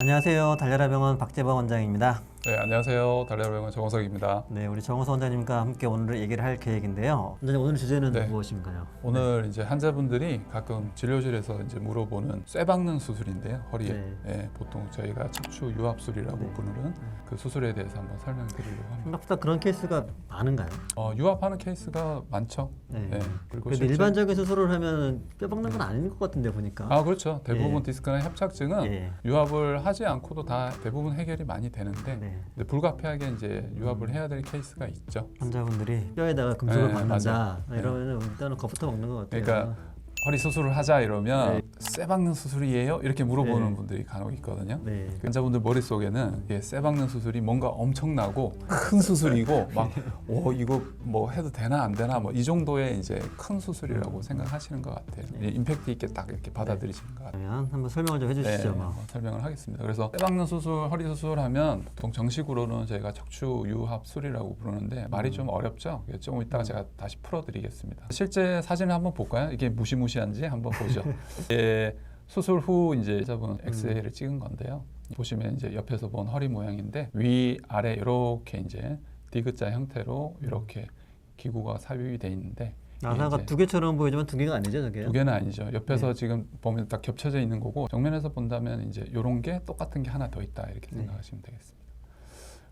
안녕하세요. 달려라 병원 박재범 원장입니다. 네, 안녕하세요. 달려병원 정호석입니다. 네, 우리 정호석 원장님과 함께 오늘 얘기를 할 계획인데요. 원장님, 오늘 주제는 네. 무엇인가요? 오늘 이제 환자분들이 가끔 진료실에서 이제 물어보는 쇠박는 수술인데요. 허리에. 네. 예, 보통 저희가 척추 유합술이라고 네. 부르는 그 수술에 대해서 한번 설명드리려고 합니다. 생각보다 그런 케이스가 많은가요? 유합하는 케이스가 많죠. 네. 예, 그리고 그래도 일반적인 수술을 하면 뼈 박는 건 아닌 것 같은데 보니까. 그렇죠. 대부분 예. 디스크나 협착증은 예. 유합을 하지 않고도 다 대부분 해결이 많이 되는데 네. 근데 불가피하게 이제 유합을 해야 될 케이스가 있죠. 환자분들이 뼈에다가 금속을 네, 박는다 맞아요. 이러면 일단은 겁부터 먹는 것 같아요. 그러니까 허리 수술을 하자 이러면 네. 쇠박는 수술이에요? 이렇게 물어보는 네. 분들이 간혹 있거든요. 네. 환자분들 머릿속에는 쇠박는 수술이 뭔가 엄청나고 큰 수술이고 막 이거 뭐 해도 되나 안 되나 뭐 이 정도의 이제 큰 수술이라고 생각하시는 것 같아요. 임팩트 있게 딱 이렇게 받아들이시는 것 같아요. 그러면 한번 설명을 좀 해주시죠. 뭐. 설명을 하겠습니다. 그래서 쇠박는 수술, 허리 수술하면 보통 정식으로는 저희가 척추 유합술이라고 부르는데 말이 좀 어렵죠. 조금 이따가 제가 다시 풀어드리겠습니다. 실제 사진을 한번 볼까요? 이게 무시무시한지 한번 보죠. 수술 후 이제 환자분 엑스레이를 찍은 건데요. 보시면 이제 옆에서 본 허리 모양인데 위 아래 이렇게 이제 디귿자 형태로 이렇게 기구가 삽입이 돼 있는데 나사가 두 개처럼 보이지만 두 개가 아니죠, 저게? 두 개는 아니죠. 옆에서 네. 지금 보면 딱 겹쳐져 있는 거고 정면에서 본다면 이제 이런 게 똑같은 게 하나 더 있다 이렇게 생각하시면 되겠습니다.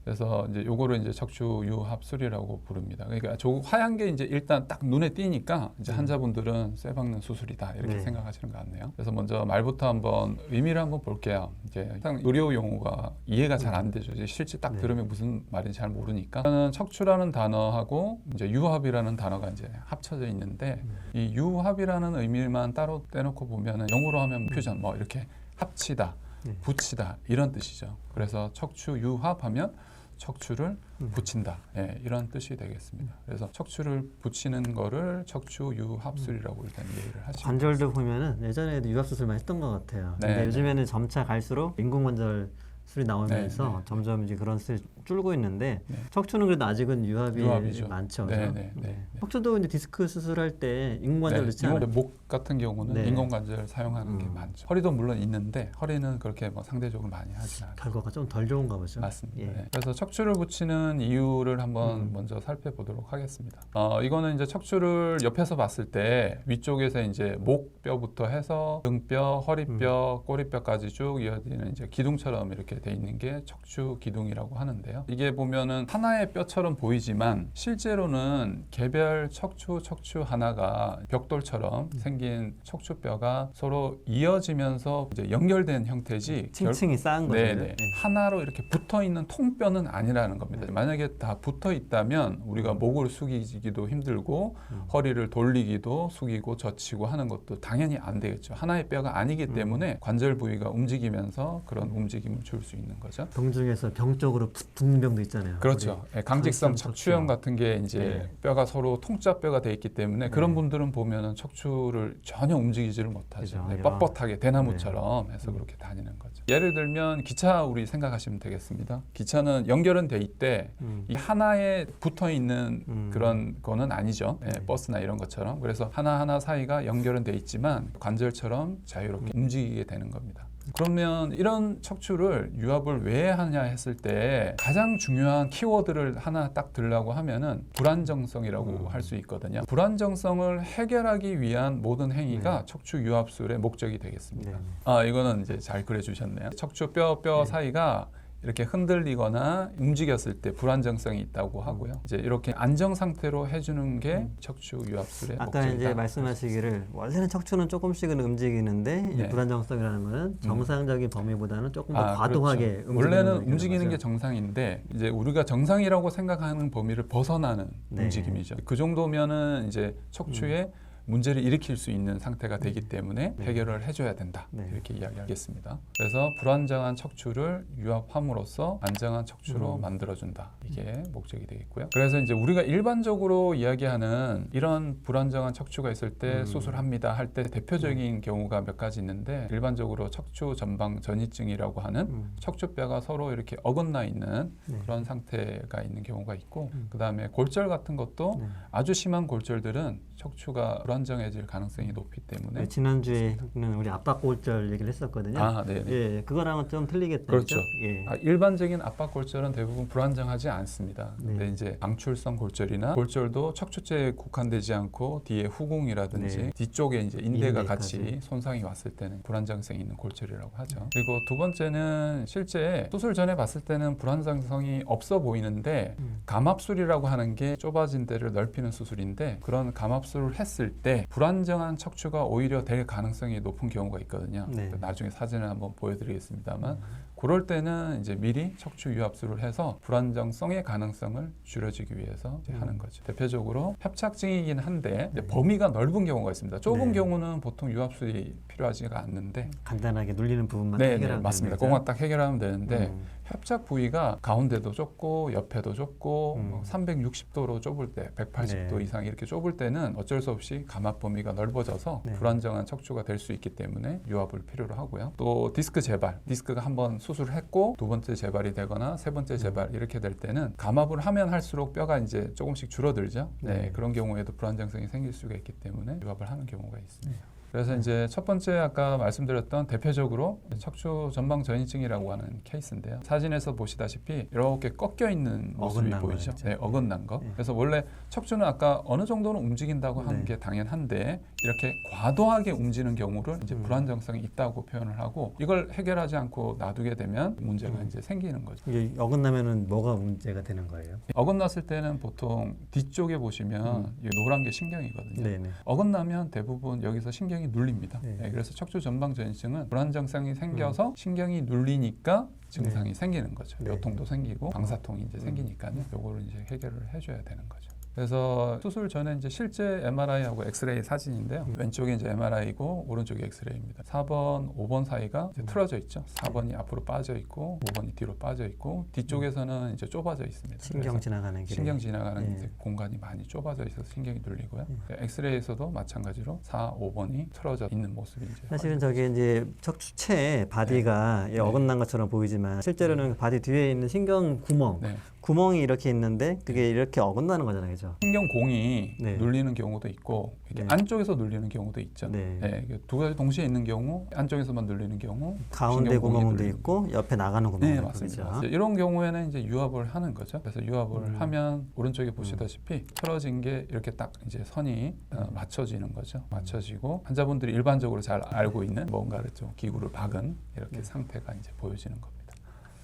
그래서 이제 요거를 이제 척추 유합술이라고 부릅니다. 그러니까 저 하얀 게 이제 일단 딱 눈에 띄니까 이제 환자분들은 쇠박는 수술이다 이렇게 네. 생각하시는 것 같네요. 그래서 먼저 말부터 한번 의미를 한번 볼게요. 이제 항상 의료 용어가 이해가 잘 안 되죠. 이제 실제 딱 네. 들으면 무슨 말인지 잘 모르니까. 저는 척추라는 단어하고 이제 유합이라는 단어가 이제 합쳐져 있는데 이 유합이라는 의미만 따로 떼놓고 보면은 영어로 하면 퓨전 뭐 이렇게 합치다, 붙이다 이런 뜻이죠. 그래서 척추 유합하면 척추를 붙인다 이런 뜻이 되겠습니다. 그래서 척추를 붙이는 거를 척추 유합술이라고 일단 이해를 하시면 관절도 보면은 예전에도 유합수술만 했던 것 같아요. 네, 근데 네. 요즘에는 점차 갈수록 인공관절 술이 나오면서 네, 네. 점점 이제 그런 수술이 줄고 있는데 네. 척추는 그래도 아직은 유합이 많죠. 네, 그죠? 네, 네. 척추도 이제 디스크 수술할 때 인공관절 넣지 않아요? 목 같은 경우는 네. 인공관절 사용하는 게 많죠. 허리도 물론 있는데 허리는 그렇게 뭐 상대적으로 많이 하진 않아요. 결과가 좀 덜 좋은가 보죠. 맞습니다. 예. 네. 그래서 척추를 붙이는 이유를 한번 먼저 살펴보도록 하겠습니다. 이거는 이제 척추를 옆에서 봤을 때 위쪽에서 이제 목뼈부터 해서 등뼈, 허리뼈, 꼬리뼈까지 쭉 이어지는 이제 기둥처럼 이렇게 돼 있는 게 척추 기둥이라고 하는데요. 이게 보면은 하나의 뼈처럼 보이지만 실제로는 개별 척추 하나가 벽돌처럼 생긴 척추뼈가 서로 이어지면서 이제 연결된 형태지 층층이 쌓은 거죠. 네네. 하나로 이렇게 붙어 있는 통뼈는 아니라는 겁니다. 만약에 다 붙어 있다면 우리가 목을 숙이기도 힘들고 허리를 돌리기도 숙이고 젖히고 하는 것도 당연히 안 되겠죠. 하나의 뼈가 아니기 때문에 관절 부위가 움직이면서 그런 움직임을 줄 수 있는 거죠. 병 중에서 병 쪽으로 붙는 병도 있잖아요. 그렇죠. 우리. 강직성 강직성 척추염 같은 게 이제 네. 뼈가 서로 통짜뼈가 돼 있기 때문에 그런 분들은 보면은 척추를 전혀 움직이지를 못하죠. 그죠. 네, 야. 뻣뻣하게 대나무처럼 해서 그렇게 다니는 거죠. 예를 들면 기차 우리 생각하시면 되겠습니다. 기차는 연결은 돼 있대 이 하나에 붙어 있는 그런 거는 아니죠. 버스나 이런 것처럼. 그래서 하나하나 사이가 연결은 돼 있지만 관절처럼 자유롭게 움직이게 되는 겁니다. 그러면 이런 척추를 유합을 왜 하냐 했을 때 가장 중요한 키워드를 하나 딱 들라고 하면은 불안정성이라고 할 수 있거든요. 불안정성을 해결하기 위한 모든 행위가 척추 유합술의 목적이 되겠습니다. 이거는 이제 잘 그려 주셨네요. 척추 뼈 사이가 이렇게 흔들리거나 움직였을 때 불안정성이 있다고 하고요. 이제 이렇게 안정 상태로 해주는 게 척추 유합술의 아까 목적이다. 이제 말씀하시기를 원래는 척추는 조금씩은 움직이는데 이제 네. 불안정성이라는 거는 정상적인 범위보다는 조금 더 과도하게 그렇죠. 움직이는 원래는 거죠. 움직이는 게 정상인데 이제 우리가 정상이라고 생각하는 범위를 벗어나는 네. 움직임이죠. 그 정도면은 이제 척추에 문제를 일으킬 수 있는 상태가 되기 때문에 해결을 해줘야 된다. 네. 이렇게 이야기하겠습니다. 그래서 불안정한 척추를 유합함으로써 안정한 척추로 만들어준다. 이게 목적이 되겠고요. 그래서 이제 우리가 일반적으로 이야기하는 이런 불안정한 척추가 있을 때 수술합니다 할 때 대표적인 경우가 몇 가지 있는데 일반적으로 척추 전방 전이증이라고 하는 척추뼈가 서로 이렇게 어긋나 있는 그런 상태가 있는 경우가 있고 그 다음에 골절 같은 것도 아주 심한 골절들은 척추가 불안정해질 가능성이 높기 때문에 네, 지난주에는 우리 압박골절 얘기를 했었거든요. 아, 네. 예, 그거랑은 좀 틀리겠다. 그렇죠. 예. 일반적인 압박골절은 대부분 불안정하지 않습니다. 근데 네. 이제 방출성 골절이나 골절도 척추체에 국한되지 않고 뒤에 후궁이라든지 네. 뒤쪽에 이제 인대가 인대까지. 같이 손상이 왔을 때는 불안정성이 있는 골절이라고 하죠. 그리고 두 번째는 실제 수술 전에 봤을 때는 불안정성이 없어 보이는데 감압술이라고 하는 게 좁아진 데를 넓히는 수술인데 그런 감압술을 했을 때 불안정한 척추가 오히려 될 가능성이 높은 경우가 있거든요. 네. 나중에 사진을 한번 보여드리겠습니다만 그럴 때는 이제 미리 척추 유압술을 해서 불안정성의 가능성을 줄여주기 위해서 이제 하는 거죠. 대표적으로 협착증이긴 한데 이제 범위가 넓은 경우가 있습니다. 좁은 네. 경우는 보통 유압술이 필요하지가 않는데 간단하게 눌리는 부분만 네, 해결하면 맞습니다. 되는 그것만 거죠? 딱 해결하면 되는데 협착 부위가 가운데도 좁고 옆에도 좁고 360도로 좁을 때 180도 네. 이상 이렇게 좁을 때는 어쩔 수 없이 감압 범위가 넓어져서 네. 불안정한 척추가 될 수 있기 때문에 유압을 필요로 하고요. 또 디스크 재발, 디스크가 한번 수술을 했고 두 번째 재발이 되거나 세 번째 재발 이렇게 될 때는 감압을 하면 할수록 뼈가 이제 조금씩 줄어들죠. 네, 그런 경우에도 불안정성이 생길 수가 있기 때문에 유압을 하는 경우가 있습니다. 그래서 이제 첫 번째 아까 말씀드렸던 대표적으로 척추 전방 전이증이라고 하는 케이스인데요. 사진에서 보시다시피 이렇게 꺾여 있는 모습이 어긋난 보이죠. 거였죠. 네, 어긋난 거. 네. 그래서 원래 척추는 아까 어느 정도는 움직인다고 하는 네. 게 당연한데 이렇게 과도하게 움직이는 경우를 이제 불안정성이 있다고 표현을 하고 이걸 해결하지 않고 놔두게 되면 문제가 이제 생기는 거죠. 이게 어긋나면은 뭐가 문제가 되는 거예요? 어긋났을 때는 보통 뒤쪽에 보시면 이 노란 게 신경이거든요. 네네. 어긋나면 대부분 여기서 신경이 눌립니다. 네. 네, 그래서 척추 전방 전이증은 불안정성이 생겨서 신경이 눌리니까 증상이 생기는 거죠. 네. 요통도 생기고 방사통이 이제 생기니까요. 요거를 이제 해결을 해줘야 되는 거죠. 그래서 수술 전에 이제 실제 MRI하고 엑스레이 사진인데요. 왼쪽에 이제 MRI고 오른쪽에 엑스레이입니다. 4번, 5번 사이가 이제 틀어져 있죠. 4번이 앞으로 빠져 있고 5번이 뒤로 빠져 있고 뒤쪽에서는 이제 좁아져 있습니다. 신경 그래서 지나가는 길에. 신경 지나가는 네. 이제 공간이 많이 좁아져 있어서 신경이 눌리고요. 엑스레이에서도 마찬가지로 4, 5번이 틀어져 있는 모습이 이제 사실은 저게 이제 척추체 바디가 예, 어긋난 것처럼 보이지만 실제로는 바디 뒤에 있는 신경 구멍, 네. 구멍이 이렇게 있는데 그게 이렇게 어긋나는 거잖아요, 그죠? 신경공이 네. 눌리는 경우도 있고 이렇게 네. 안쪽에서 눌리는 경우도 있죠. 네. 이게 두 가지 동시에 있는 경우, 안쪽에서만 눌리는 경우, 가운데 신경공이 구멍도 눌리는 있고 옆에 나가는 구멍도 네, 있고 맞습니다. 그죠? 맞습니다. 이런 경우에는 이제 유압을 하는 거죠. 그래서 유압을 하면 오른쪽에 보시다시피 틀어진 게 이렇게 딱 이제 선이 맞춰지는 거죠. 맞춰지고 환자분들이 일반적으로 잘 알고 있는 뭔가를 좀 기구를 박은 이렇게 상태가 이제 보여지는 겁니다.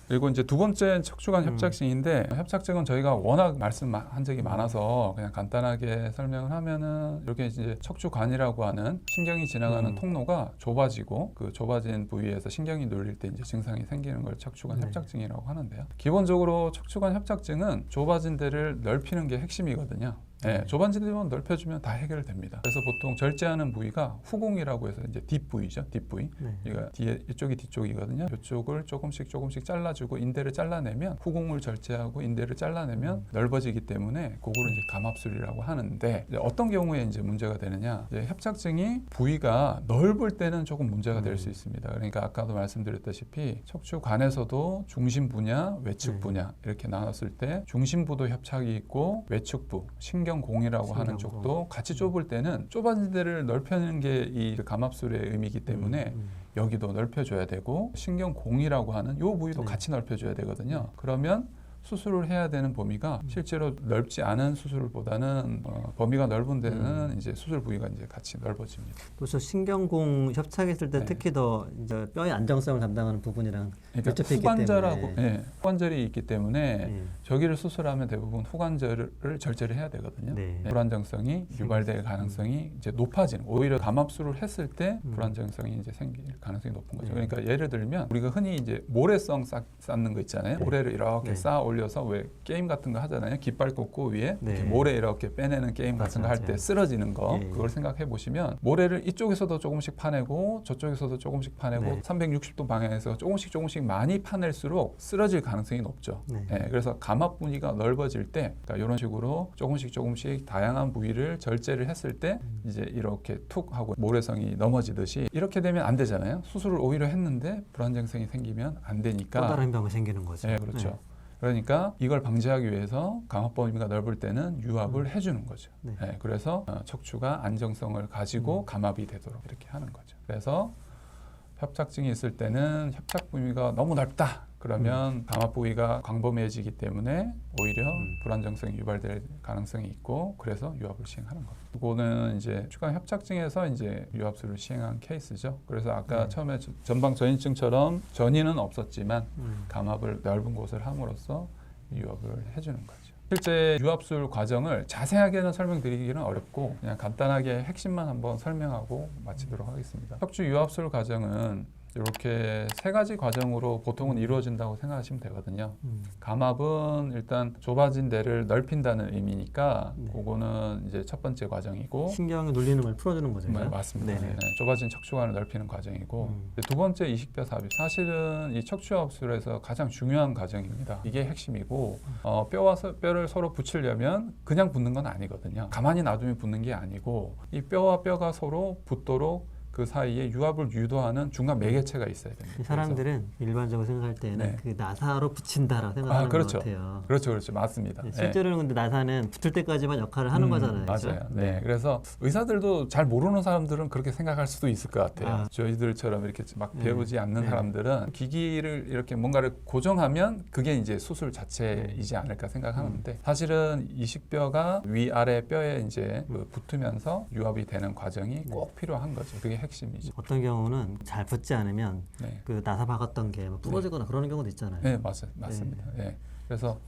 그리고 이제 두 번째 척추관 협착증인데 협착증은 저희가 워낙 말씀한 적이 많아서 그냥 간단하게 설명을 하면은 이렇게 이제 척추관이라고 하는 신경이 지나가는 통로가 좁아지고 그 좁아진 부위에서 신경이 눌릴 때 이제 증상이 생기는 걸 척추관 협착증이라고 하는데요. 기본적으로 척추관 협착증은 좁아진 데를 넓히는 게 핵심이거든요. 네, 좁아진 데만 넓혀주면 다 해결됩니다. 그래서 보통 절제하는 부위가 후궁이라고 해서 이제 뒷부위죠, 뒷부위. 네. 이거 뒤에 이쪽이 뒤쪽이거든요. 이쪽을 조금씩 잘라주고 인대를 잘라내면 후궁을 절제하고 인대를 잘라내면 넓어지기 때문에 그거를 이제 감압술이라고 하는데 이제 어떤 경우에 이제 문제가 되느냐? 이제 협착증이 부위가 넓을 때는 조금 문제가 될 수 있습니다. 그러니까 아까도 말씀드렸다시피 척추관에서도 중심부냐, 외측부냐 이렇게 나눴을 때 중심부도 협착이 있고 외측부, 신경공이라고 하는 쪽도 같이 좁을 때는 좁아진 데를 넓히는 게 이 감압술의 의미이기 때문에 여기도 넓혀줘야 되고 신경공이라고 하는 요 부위도 같이 넓혀줘야 되거든요. 그러면 수술을 해야 되는 범위가 실제로 넓지 않은 수술보다는 범위가 넓은 데는 이제 수술 부위가 이제 같이 넓어집니다. 그래서 신경공 협착했을 때 네. 특히 더 이제 뼈의 안정성을 담당하는 부분이랑 그러니까 밀접했기 후관절하고 때문에. 후관절이 있기 때문에 네. 저기를 수술하면 대부분 후관절을 절제를 해야 되거든요. 네. 불안정성이 유발될 가능성이 이제 높아지는. 오히려 감압술을 했을 때 불안정성이 이제 생길 가능성이 높은 거죠. 그러니까 예를 들면 우리가 흔히 이제 모래성 쌓는 거 있잖아요. 모래를 이렇게 쌓아 올려서 왜 게임 같은 거 하잖아요. 깃발 꽂고 위에 이렇게 모래 이렇게 빼내는 게임 같은 거 할 때 쓰러지는 거 그걸 생각해 보시면 모래를 이쪽에서도 조금씩 파내고 저쪽에서도 조금씩 파내고 360도 방향에서 조금씩 많이 파낼수록 쓰러질 가능성이 높죠. 그래서 감압 부위가 넓어질 때 그러니까 이런 식으로 조금씩 다양한 부위를 절제를 했을 때 이제 이렇게 툭 하고 모래성이 넘어지듯이 이렇게 되면 안 되잖아요. 수술을 오히려 했는데 불안정성이 생기면 안 되니까 또 다른 병이 생기는 거죠. 네, 그렇죠. 그러니까 이걸 방지하기 위해서 감압 범위가 넓을 때는 유압을 해주는 거죠. 네. 네, 그래서 척추가 안정성을 가지고 감압이 되도록 이렇게 하는 거죠. 그래서 협착증이 있을 때는 협착 범위가 너무 넓다. 그러면 감압 부위가 광범위해지기 때문에 오히려 불안정성이 유발될 가능성이 있고 그래서 유압을 시행하는 겁니다. 이거는 이제 추가 협착증에서 이제 유압술을 시행한 케이스죠. 그래서 아까 처음에 전방 전이증처럼 전이는 없었지만 감압을 넓은 곳을 함으로써 유압을 해주는 거죠. 실제 유압술 과정을 자세하게는 설명드리기는 어렵고 그냥 간단하게 핵심만 한번 설명하고 마치도록 하겠습니다. 척추 유압술 과정은 이렇게 세 가지 과정으로 보통은 이루어진다고 생각하시면 되거든요. 감압은 일단 좁아진 데를 넓힌다는 의미니까 그거는 이제 첫 번째 과정이고 신경이 눌리는 걸 풀어주는 거죠. 네, 맞습니다. 네, 좁아진 척추관을 넓히는 과정이고 두 번째 이식뼈 삽입. 사실은 이 척추유압술에서 가장 중요한 과정입니다. 이게 핵심이고 뼈와 뼈를 서로 붙이려면 그냥 붙는 건 아니거든요. 가만히 놔두면 붙는 게 아니고 이 뼈와 뼈가 서로 붙도록 그 사이에 유압을 유도하는 중간 매개체가 있어야 됩니다. 사람들은 일반적으로 생각할 때는 네. 그 나사로 붙인다라고 생각하는 그렇죠. 것 같아요. 그렇죠. 맞습니다. 네, 실제로는 근데 나사는 붙을 때까지만 역할을 하는 거잖아요. 맞아요. 그렇죠? 네. 그래서 의사들도 잘 모르는 사람들은 그렇게 생각할 수도 있을 것 같아요. 저희들처럼 이렇게 막 배우지 않는 사람들은 기기를 이렇게 뭔가를 고정하면 그게 이제 수술 자체이지 않을까 생각하는데 사실은 이식뼈가 위아래 뼈에 이제 붙으면서 유압이 되는 과정이 꼭 필요한 거죠. 그게 핵심이죠. 어떤 경우는 잘 붙지 않으면 네. 그 나사 박았던 게 부러지거나 그러는 경우도 있잖아요. 네, 맞습니다. 네. 그래서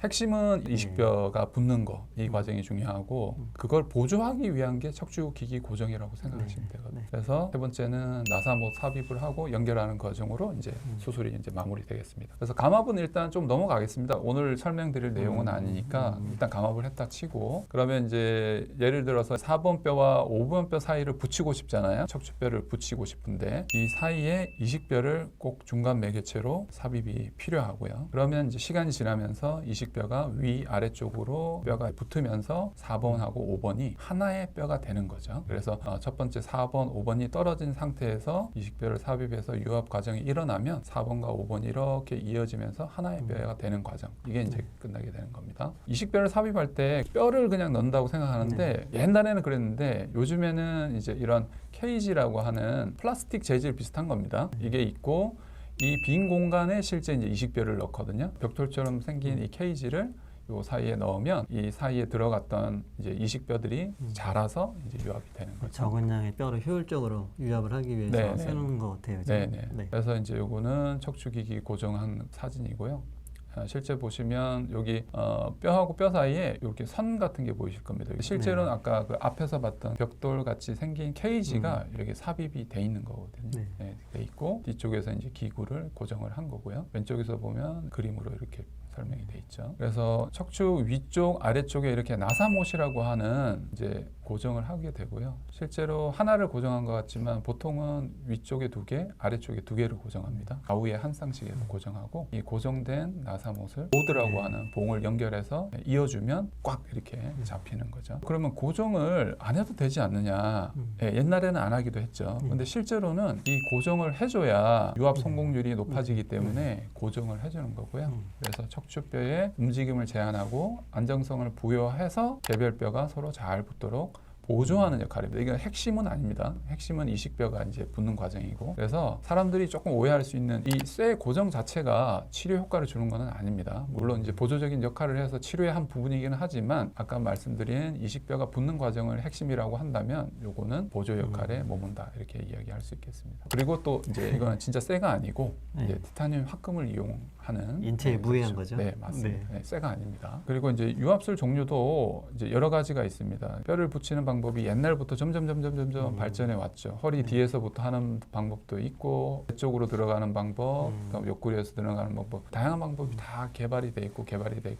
핵심은 이식뼈가 붙는 거, 이 과정이 중요하고 그걸 보조하기 위한 게 척추기기 고정이라고 생각하시면 되거든요. 그래서 세 번째는 나사못 삽입을 하고 연결하는 과정으로 이제 수술이 이제 마무리되겠습니다. 그래서 감압은 일단 좀 넘어가겠습니다. 오늘 설명드릴 내용은 아니니까 일단 감압을 했다 치고 그러면 이제 예를 들어서 4번 뼈와 5번 뼈 사이를 붙이고 싶잖아요. 척추뼈를 붙이고 싶은데 이 사이에 이식뼈를 꼭 중간 매개체로 삽입이 필요하고요. 그러면 이제 시간이 지나면서 이식뼈가 위 아래쪽으로 뼈가 붙으면서 4번하고 5번이 하나의 뼈가 되는 거죠. 그래서 첫 번째 4번, 5번이 떨어진 상태에서 이식뼈를 삽입해서 유압 과정이 일어나면 4번과 5번이 이렇게 이어지면서 하나의 뼈가 되는 과정. 이게 이제 끝나게 되는 겁니다. 이식뼈를 삽입할 때 뼈를 그냥 넣는다고 생각하는데 옛날에는 그랬는데 요즘에는 이제 이런 케이지라고 하는 플라스틱 재질 비슷한 겁니다. 이게 있고 이 빈 공간에 실제 이제 이식뼈를 넣거든요. 벽돌처럼 생긴 이 케이지를 요 사이에 넣으면 이 사이에 들어갔던 이제 이식뼈들이 자라서 이제 유압이 되는 거죠. 적은 양의 뼈를 효율적으로 유압을 하기 위해서 쓰는 것 같아요. 네. 그래서 이제 요거는 척추기기 고정한 사진이고요. 실제 보시면 여기 뼈하고 뼈 사이에 이렇게 선 같은 게 보이실 겁니다. 실제로는 아까 그 앞에서 봤던 벽돌 같이 생긴 케이지가 이렇게 삽입이 돼 있는 거거든요. 돼 있고 뒤쪽에서 이제 기구를 고정을 한 거고요. 왼쪽에서 보면 그림으로 이렇게 설명이 돼 있죠. 그래서 척추 위쪽 아래쪽에 이렇게 나사못이라고 하는 이제 고정을 하게 되고요. 실제로 하나를 고정한 것 같지만 보통은 위쪽에 2개, 아래쪽에 2개를 고정합니다. 좌우에 한 쌍씩에서 고정하고 이 고정된 나사못을 보드라고 하는 봉을 연결해서 이어주면 꽉 이렇게 잡히는 거죠. 그러면 고정을 안 해도 되지 않느냐? 옛날에는 안 하기도 했죠. 근데 실제로는 이 고정을 해줘야 유압 성공률이 높아지기 때문에 고정을 해주는 거고요. 그래서 척추뼈의 움직임을 제한하고 안정성을 부여해서 개별뼈가 서로 잘 붙도록 보조하는 역할입니다. 이게 핵심은 아닙니다. 핵심은 이식뼈가 이제 붙는 과정이고 그래서 사람들이 조금 오해할 수 있는 이 쇠 고정 자체가 치료 효과를 주는 것은 아닙니다. 물론 이제 보조적인 역할을 해서 치료의 한 부분이기는 하지만 아까 말씀드린 이식뼈가 붙는 과정을 핵심이라고 한다면 요거는 보조 역할에 머문다 이렇게 이야기할 수 있겠습니다. 그리고 또 이제 이거는 진짜 쇠가 아니고 이제 티타늄 합금을 이용하는 인체에 무해한 거죠. 네, 맞습니다. 쇠가 아닙니다. 그리고 이제 유압술 종류도 이제 여러 가지가 있습니다. 뼈를 붙이는 방법이 옛날부터 점점 발전해 왔죠. 허리 뒤에서부터 하는 방법도 있고 배쪽으로 들어가는 방법, 옆구리에서 들어가는 방법, 다양한 방법이 다 개발이 돼 있고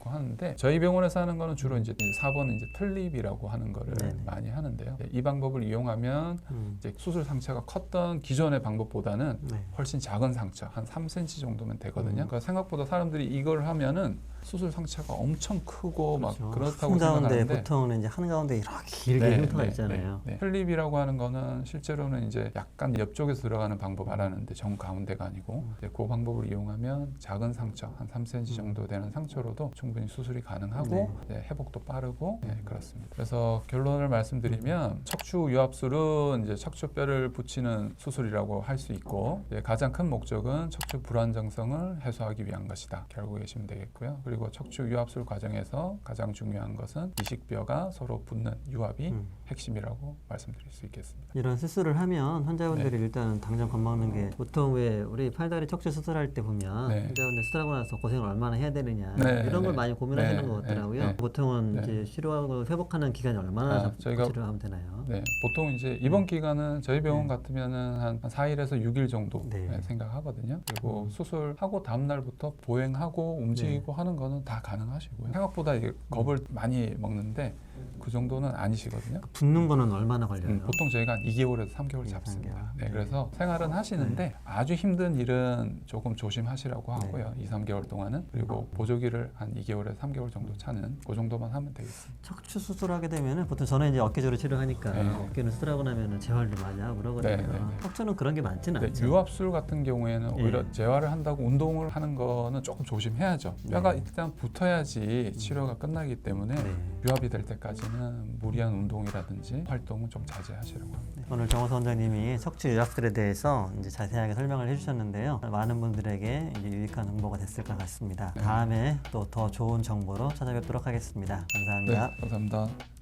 하는데 저희 병원에서 하는 거는 주로 이제 4번 이제 틀립이라고 하는 거를 많이 하는데요. 이 방법을 이용하면 이제 수술 상처가 컸던 기존의 방법보다는 훨씬 작은 상처, 한 3cm 정도면 되거든요. 그러니까 생각보다 사람들이 이걸 하면은 수술 상처가 엄청 크고 막 그렇다고 한가운데 생각하는데 보통은 이제 한가운데 이렇게 길게 포인트가 있잖아요. 클립이라고 하는 거는 실제로는 이제 약간 옆쪽에서 들어가는 방법 알았는데 정 가운데가 아니고 이제 그 방법을 이용하면 작은 상처 한 3cm 정도 되는 상처로도 충분히 수술이 가능하고 네, 회복도 빠르고 네, 그렇습니다. 그래서 결론을 말씀드리면 척추 유압술은 이제 척추뼈를 붙이는 수술이라고 할 수 있고 가장 큰 목적은 척추 불안정성을 해소하기 위한 것이다. 이렇게 알고 계시면 되겠고요. 그리고 척추 유압술 과정에서 가장 중요한 것은 이식뼈가 서로 붙는 유압이 핵심이라고 말씀드릴 수 있겠습니다. 이런 수술을 하면 환자분들이 일단 당장 겁먹는 게 보통 왜 우리 팔다리 척추 수술할 때 보면 환자분들 수술하고 나서 고생을 얼마나 해야 되느냐 이런 걸 많이 고민하시는 것 같더라고요. 보통은 이제 치료하고 회복하는 기간이 얼마나 저희가 치료하면 되나요? 보통 이제 입원 기간은 저희 병원 같으면은 한 4일에서 6일 정도 생각하거든요. 그리고 수술하고 다음 날부터 보행하고 움직이고 하는 거는 다 가능하시고요. 생각보다 이게 겁을 많이 먹는데 그 정도는 아니시거든요. 붓는 거는 얼마나 걸려요? 보통 저희가 한 2개월에서 3개월 잡습니다. 그래서 생활은 하시는데 아주 힘든 일은 조금 조심하시라고 하고요. 2, 3개월 동안은. 그리고 보조기를 한 2개월에서 3개월 정도 차는 그 정도만 하면 되겠습니다. 척추 수술하게 되면은 보통 저는 이제 어깨,조로 치료하니까 어깨는 수술하고 나면은 재활도 많이 하고 그러거든요. 척추는 그런 게 많지는 않죠. 유압술 같은 경우에는 오히려 재활을 한다고 운동을 하는 거는 조금 조심해야죠. 뼈가 일단 붙어야지 치료가 끝나기 때문에 유압이 될 때까지는 무리한 운동이라든지 활동은 좀 자제하시라고 합니다. 오늘 정호서 원장님이 척추 유압술에 대해서 이제 자세하게 설명을 해주셨는데요. 많은 분들에게 이제 유익한 정보가 됐을 것 같습니다. 다음에 또 더 좋은 정보로 찾아뵙도록 하겠습니다. 감사합니다. 감사합니다.